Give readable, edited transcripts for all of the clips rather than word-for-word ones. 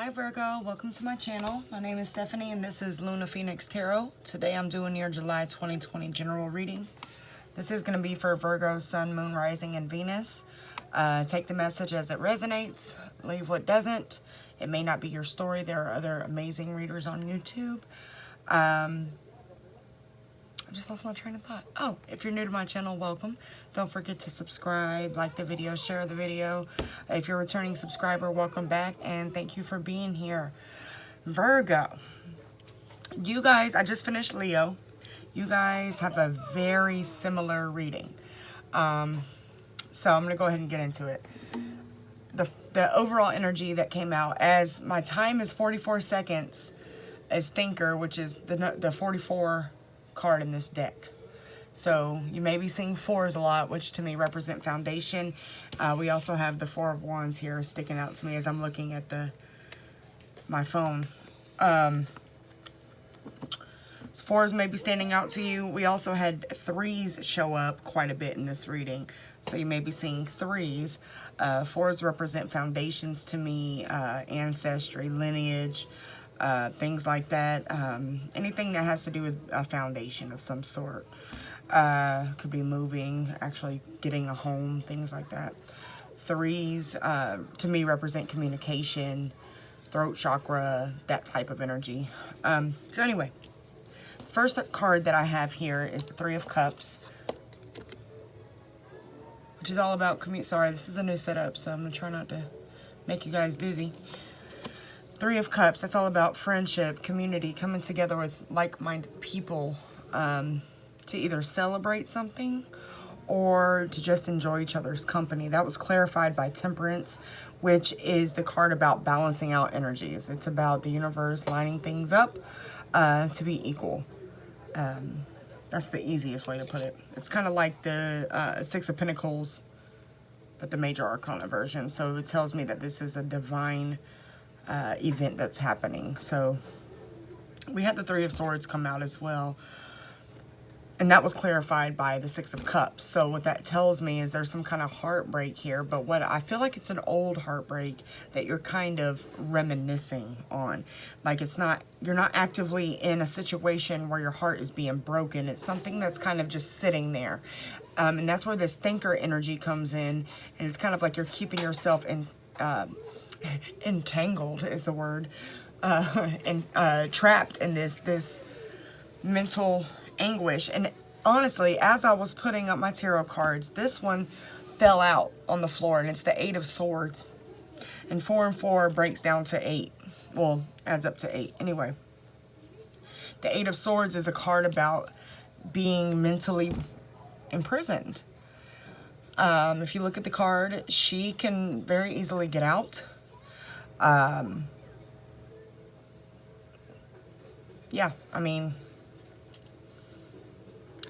Hi Virgo, welcome to my channel. My name is Stephanie and this is Luna Phoenix Tarot. Today I'm doing your July 2020 general reading. This is going to be for Virgo, Sun, Moon, Rising, and Venus. Take the message as it resonates, leave what doesn't. It may not be your story. There are other amazing readers on YouTube. I just lost my train of thought. Oh, if you're new to my channel, welcome. Don't forget to subscribe, like the video, share the video. If you're a returning subscriber, welcome back, and thank you for being here. Virgo, you guys, I just finished Leo. You guys have a very similar reading. So I'm going to go ahead and get into it. The overall energy that came out, as my time is 44 seconds, as Thinker, which is the 44 card in this deck. So you may be seeing fours a lot, which to me represent foundation. We also have the Four of Wands here sticking out to me as I'm looking at my phone. Fours may be standing out to you. We also had threes show up quite a bit in this reading. So you may be seeing threes. Fours represent foundations to me, ancestry, lineage, things like that. Anything that has to do with a foundation of some sort. Could be moving, actually getting a home, things like that. Threes, to me, represent communication, throat chakra, that type of energy. So anyway, first card that I have here is the Three of Cups, which is all about Sorry, this is a new setup, so I'm going to try not to make you guys dizzy. Three of Cups, that's all about friendship, community, coming together with like-minded people to either celebrate something or to just enjoy each other's company. That was clarified by Temperance, which is the card about balancing out energies. It's about the universe lining things up to be equal. That's the easiest way to put it. It's kind of like the Six of Pentacles, but the Major Arcana version. So it tells me that this is a divine event that's happening. So we had the Three of Swords come out as well, and that was clarified by the Six of Cups. So what that tells me is there's some kind of heartbreak here, but what I feel like it's an old heartbreak that you're kind of reminiscing on. Like you're not actively in a situation where your heart is being broken. It's something that's kind of just sitting there. And that's where this Thinker energy comes in, and it's kind of like you're keeping yourself entangled is the word, and trapped in this mental anguish. And honestly, as I was putting up my tarot cards, this one fell out on the floor, and it's the Eight of Swords, and 4 and 4 breaks down to 8. Well, adds up to 8 anyway. The Eight of Swords is a card about being mentally imprisoned. If you look at the card, she can very easily get out. Yeah, I mean,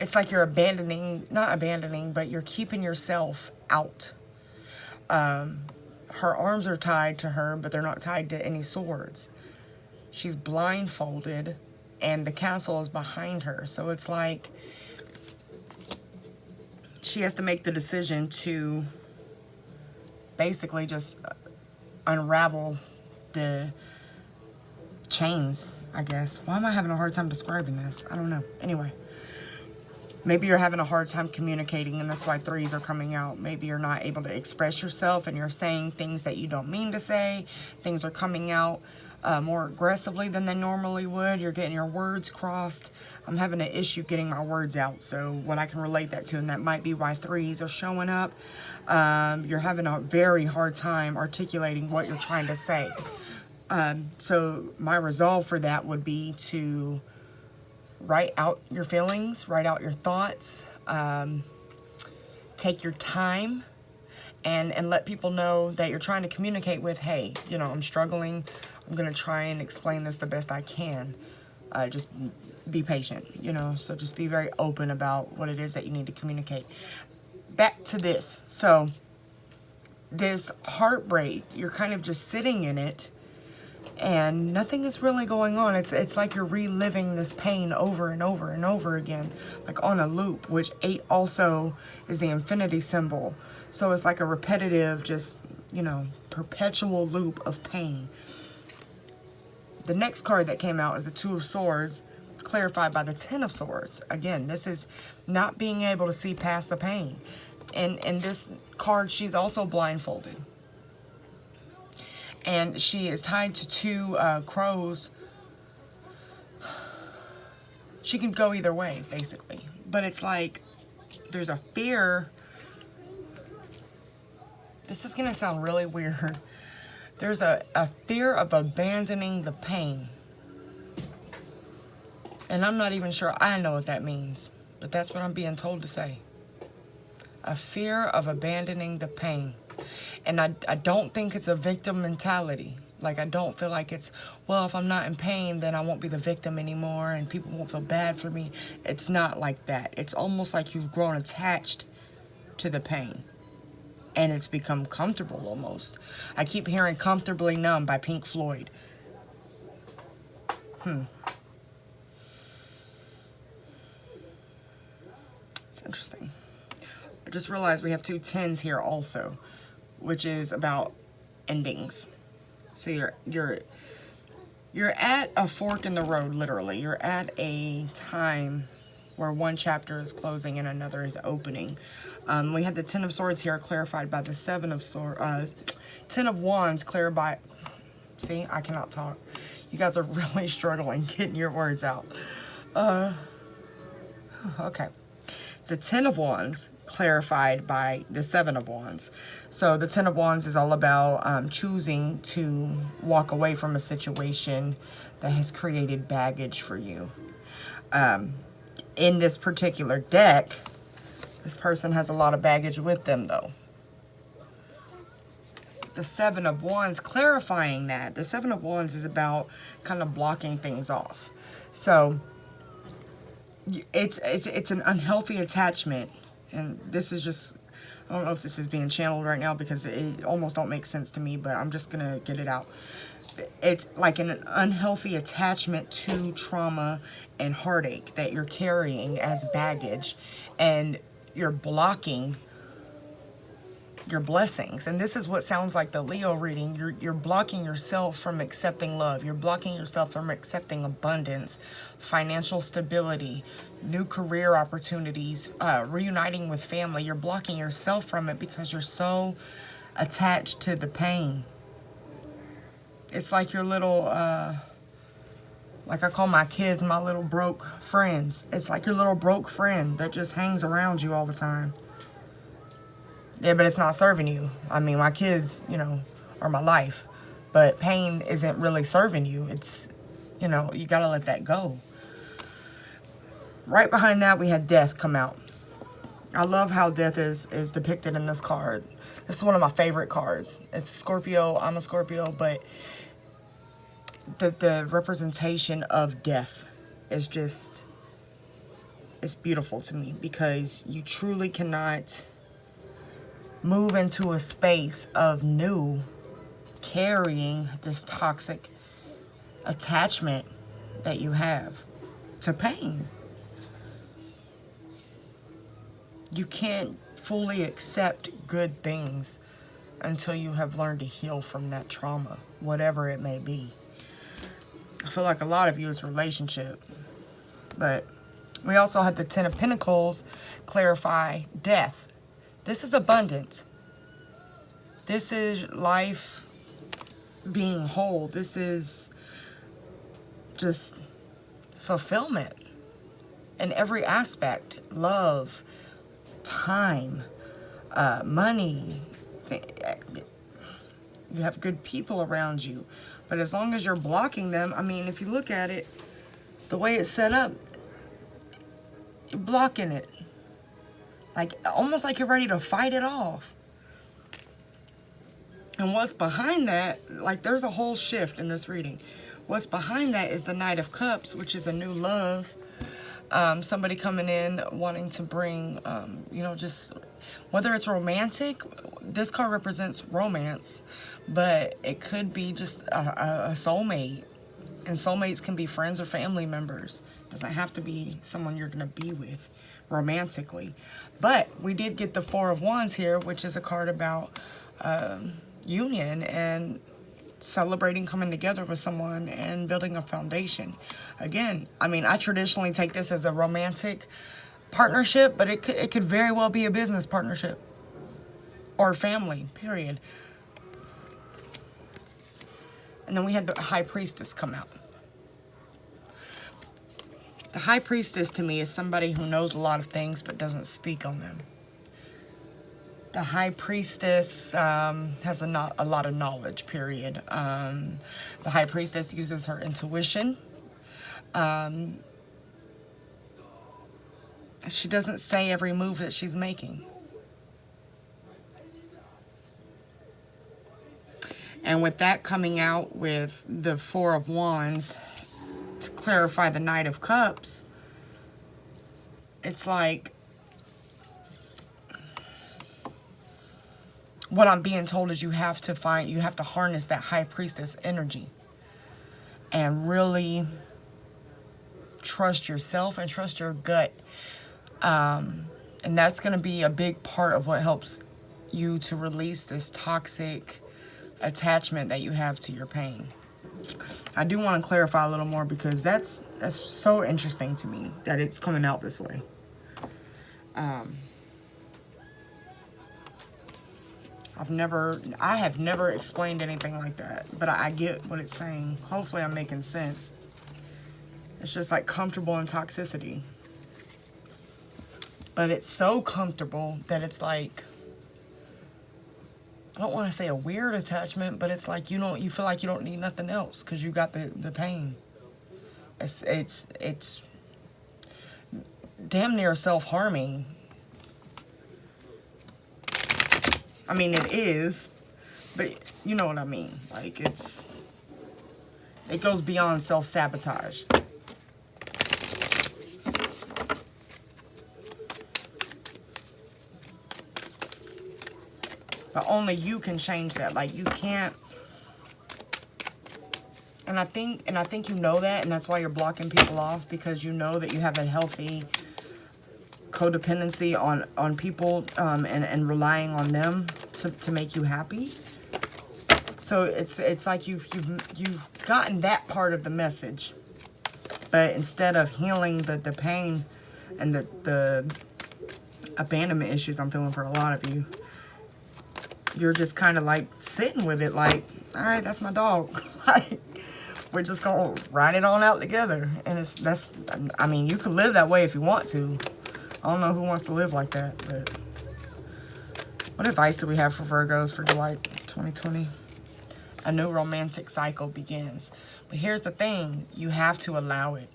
it's like you're not abandoning, but you're keeping yourself out. Her arms are tied to her, but they're not tied to any swords. She's blindfolded, and the castle is behind her. So it's like she has to make the decision to basically just unravel the chains, I guess. Why am I having a hard time describing this? I don't know. Anyway, maybe you're having a hard time communicating, and that's why threes are coming out. Maybe you're not able to express yourself, and you're saying things that you don't mean to say. Things are coming out more aggressively than they normally would. You're getting your words crossed. I'm having an issue getting my words out, so what I can relate that to, and that might be why threes are showing up. You're having a very hard time articulating what you're trying to say. So my resolve for that would be to write out your feelings, write out your thoughts, take your time, and let people know that you're trying to communicate with, hey, you know, I'm struggling. I'm going to try and explain this the best I can. Just be patient, you know, so just be very open about what it is that you need to communicate. Back to this. So this heartbreak, you're kind of just sitting in it, and nothing is really going on. It's like you're reliving this pain over and over and over again, like on a loop, which 8 also is the infinity symbol. So it's like a repetitive, just, you know, perpetual loop of pain. The next card that came out is the Two of Swords, clarified by the Ten of Swords. Again, this is not being able to see past the pain. And in this card, she's also blindfolded. And she is tied to two crows. She can go either way, basically. But it's like, there's a fear. This is going to sound really weird. There's a fear of abandoning the pain. And I'm not even sure I know what that means. But that's what I'm being told to say. A fear of abandoning the pain. And I don't think it's a victim mentality. Like, I don't feel like it's, well, if I'm not in pain, then I won't be the victim anymore and people won't feel bad for me. It's not like that. It's almost like you've grown attached to the pain. And it's become comfortable almost. I keep hearing Comfortably Numb by Pink Floyd. It's interesting. I just realized we have two tens here also, which is about endings. So you're at a fork in the road, literally. You're at a time where one chapter is closing and another is opening. We have the Ten of Swords here, clarified by the Seven of Swords. Ten of Wands, clarified by... See, I cannot talk. You guys are really struggling getting your words out. Okay. The Ten of Wands, clarified by the Seven of Wands. So the Ten of Wands is all about choosing to walk away from a situation that has created baggage for you. In this particular deck, this person has a lot of baggage with them, though. The Seven of Wands, clarifying that. The Seven of Wands is about kind of blocking things off. So it's an unhealthy attachment. And this is just, I don't know if this is being channeled right now because it almost don't make sense to me, but I'm just going to get it out. It's like an unhealthy attachment to trauma and heartache that you're carrying as baggage, and you're blocking your blessings. And this is what sounds like the Leo reading. You're blocking yourself from accepting love. You're blocking yourself from accepting abundance, financial stability, new career opportunities, reuniting with family. You're blocking yourself from it because you're so attached to the pain. It's like your little, like I call my kids my little broke friends. It's like your little broke friend that just hangs around you all the time. Yeah, but it's not serving you. I mean, my kids, you know, are my life. But pain isn't really serving you. It's, you know, you gotta let that go. Right behind that, we had death come out. I love how death is depicted in this card. This is one of my favorite cards. It's Scorpio. I'm a Scorpio, but the representation of death is just, it's beautiful to me, because you truly cannot move into a space of new carrying this toxic attachment that you have to pain. You can't fully accept good things until you have learned to heal from that trauma, whatever it may be. I feel like a lot of you it's relationship. But we also had the Ten of Pentacles clarify death. This is abundance. This is life being whole. This is just fulfillment in every aspect. Love, time, money. You have good people around you. But as long as you're blocking them, I mean, if you look at it, the way it's set up, you're blocking it. Like, almost like you're ready to fight it off. And what's behind that, like, there's a whole shift in this reading. What's behind that is the Knight of Cups, which is a new love. Somebody coming in wanting to bring, you know, just, whether it's romantic, this card represents romance, but it could be just a soulmate. And soulmates can be friends or family members. It doesn't have to be someone you're going to be with romantically. But we did get the Four of Wands here, which is a card about union. And celebrating coming together with someone and building a foundation. Again, I mean, I traditionally take this as a romantic partnership, but it could very well be a business partnership or family, period. And then we had the High Priestess come out. The High Priestess to me is somebody who knows a lot of things but doesn't speak on them. The High Priestess has a lot of knowledge, period. The High Priestess uses her intuition. She doesn't say every move that she's making. And with that coming out with the Four of Wands, to clarify the Knight of Cups, it's like, what I'm being told is you have to harness that High Priestess energy and really trust yourself and trust your gut. And that's going to be a big part of what helps you to release this toxic attachment that you have to your pain. I do want to clarify a little more because that's so interesting to me that it's coming out this way. I have never explained anything like that, but I get what it's saying. Hopefully I'm making sense. It's just like comfortable in toxicity. But it's so comfortable that it's like, I don't want to say a weird attachment, but it's like you feel like you don't need nothing else because you got the pain. It's damn near self-harming. I mean, it is, but you know what I mean. Like it goes beyond self-sabotage. But only you can change that. Like you can't. And I think you know that, and that's why you're blocking people off, because you know that you have a healthy codependency on people and relying on them to make you happy. So it's like you've gotten that part of the message, but instead of healing the pain and the abandonment issues I'm feeling for a lot of you, you're just kind of like sitting with it like, all right, that's my dog. Like, we're just gonna ride it on out together. And I mean, you can live that way if you want to. I don't know who wants to live like that, but what advice do we have for Virgos for July 2020? A new romantic cycle begins. But here's the thing, you have to allow it.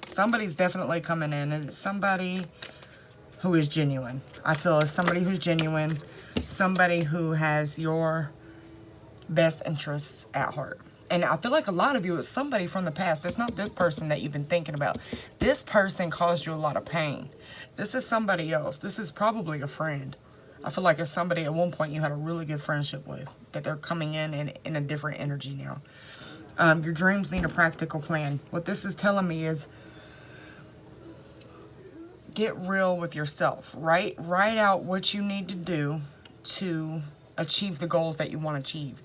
Somebody's definitely coming in, and it's somebody who is genuine. I feel it's somebody who's genuine, somebody who has your best interests at heart. And I feel like a lot of you, it's somebody from the past. It's not this person that you've been thinking about. This person caused you a lot of pain. This is somebody else. This is probably a friend. I feel like it's somebody at one point you had a really good friendship with, that they're coming in a different energy now. Your dreams need a practical plan. What this is telling me is, get real with yourself. Write out what you need to do to achieve the goals that you want to achieve.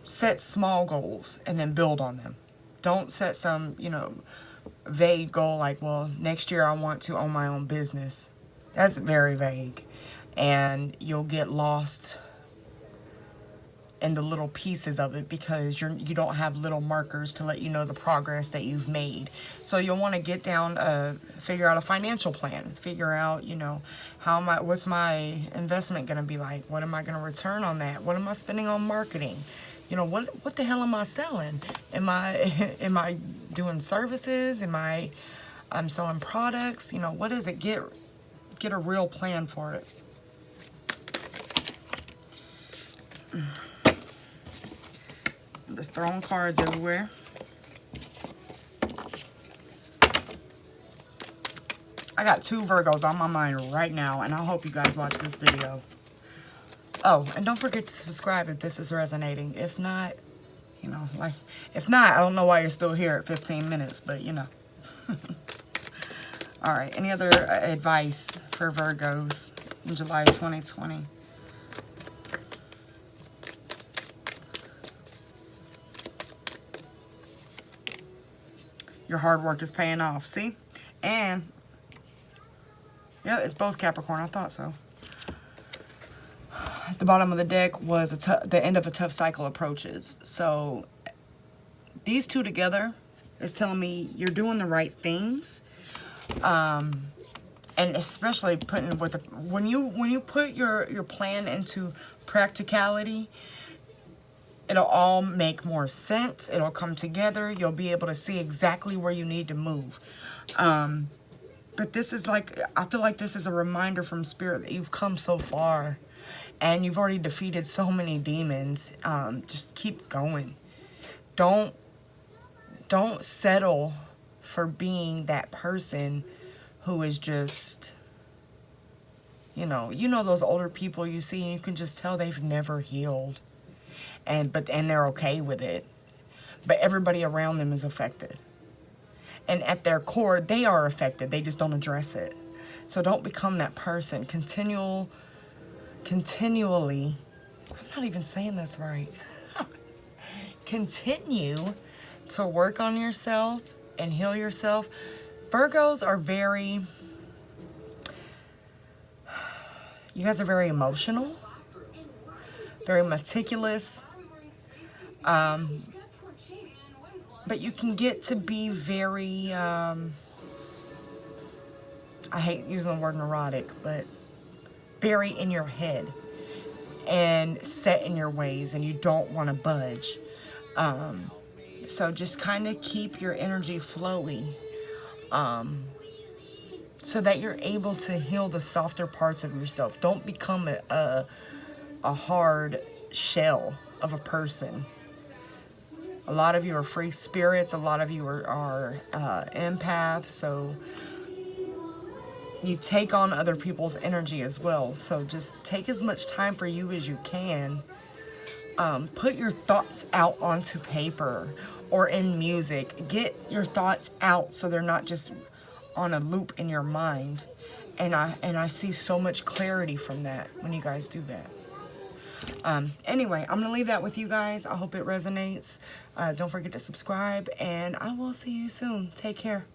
Set small goals and then build on them. Don't set some, vague goal like, well, next year I want to own my own business. That's very vague. And you'll get lost in the little pieces of it because you don't have little markers to let you know the progress that you've made. So you'll want to get down, figure out a financial plan. Figure out, what's my investment going to be like? What am I going to return on that? What am I spending on marketing? What the hell am I selling? Am I doing services? I'm selling products? What is it? Get a real plan for it. I'm just throwing cards everywhere. I got 2 Virgos on my mind right now, and I hope you guys watch this video. Oh, and don't forget to subscribe if this is resonating. If not, if not, I don't know why you're still here at 15 minutes, but All right, any other advice for Virgos in July 2020? Your hard work is paying off. See? And, yeah, it's both Capricorn. I thought so. At the bottom of the deck was the end of a tough cycle approaches. So these two together is telling me you're doing the right things. And especially putting with when you put your plan into practicality, it'll all make more sense. It'll come together. You'll be able to see exactly where you need to move. But this is like, I feel like this is a reminder from Spirit that you've come so far and you've already defeated so many demons. Just keep going. Don't settle for being that person who is just, you know those older people you see and you can just tell they've never healed. And they're okay with it. But everybody around them is affected. And at their core, they are affected. They just don't address it. So don't become that person. Continually, I'm not even saying this right. Continue to work on yourself and heal yourself. Virgos are you guys are very emotional, very meticulous, but you can get to be very, I hate using the word neurotic, but very in your head and set in your ways, and you don't want to budge. So just kind of keep your energy flowy, so that you're able to heal the softer parts of yourself. Don't become a hard shell of a person. A lot of you are free spirits. A lot of you are empaths. So you take on other people's energy as well. So just take as much time for you as you can. Put your thoughts out onto paper or in music. Get your thoughts out so they're not just on a loop in your mind. And I see so much clarity from that when you guys do that. Anyway, I'm gonna leave that with you guys. I hope it resonates. Don't forget to subscribe, and I will see you soon. Take care.